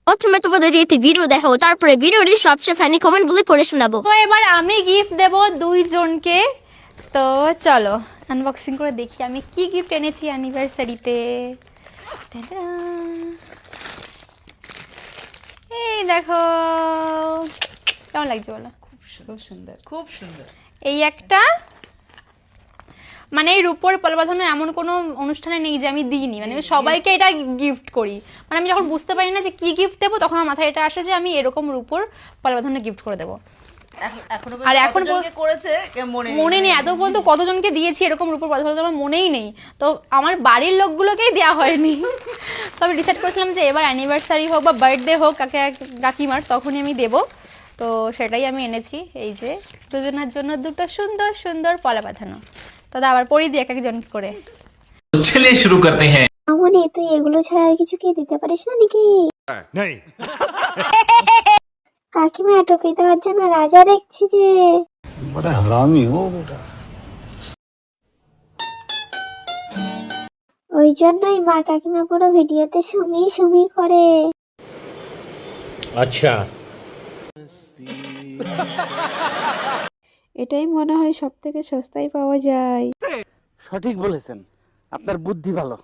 প্রথমে তোমাদের একটি ভিডিও দেখাবো, তারপরে ভিডিওটি সবচেয়ে ফানি কমেন্ট গুলি পড়ে শোনাবো। তো এবার আমি গিফট দেব দুইজনকে। তো চলো আনবক্সিং করে দেখি আমি কি গিফট এনেছি অ্যানিভার্সারিতে। এই দেখো, কেমন লাগছে বলো? খুব সুন্দর, খুব সুন্দর। এই একটা, মানে এই রূপোর পলা বাঁধানো এমন কোনো অনুষ্ঠানে নেই যে আমি দিইনি, মানে আমি সবাইকে এটা গিফট করি। মানে আমি যখন বুঝতে পারি না যে কি গিফট দেবো, তখন আমার মাথায় এটা আসে যে আমি এরকম রূপোর পলা বাঁধানো গিফট করে দেবো। আর এখন করেছে মনে নেই এত পর্যন্ত কতজনকে দিয়েছি এরকম রূপোর পলা বাঁধানো, আমার মনেই নেই। তো আমার বাড়ির লোকগুলোকেই দেওয়া হয়নি। তো আমি ডিসাইড করেছিলাম যে এবার অ্যানিভার্সারি হোক বা বার্থডে হোক কাকিমার, তখনই আমি দেবো। তো সেটাই আমি এনেছি। এই যে দুজনের জন্য দুটো সুন্দর সুন্দর পলা বাঁধানো। তো আবার পরি দিয়ে এক একজন করে। चलिए शुरू करते हैं। আমনি তুই এগুলো ছাড়া আর কিছু কি দিতে পারিস না নাকি? नहीं। কাকিমা টুপি দেওয়ার জন্য রাজা দেখছি যে। बड़ा हरामी हो बेटा। ওই জন্যই মা কাকিমা পুরো ভিডিওতে সুমি সুমি করে। अच्छा, এটাই মনে হয় সব থেকে সস্তায় পাওয়া যায়। সঠিক বলেছেন, আপনার বুদ্ধি ভালো।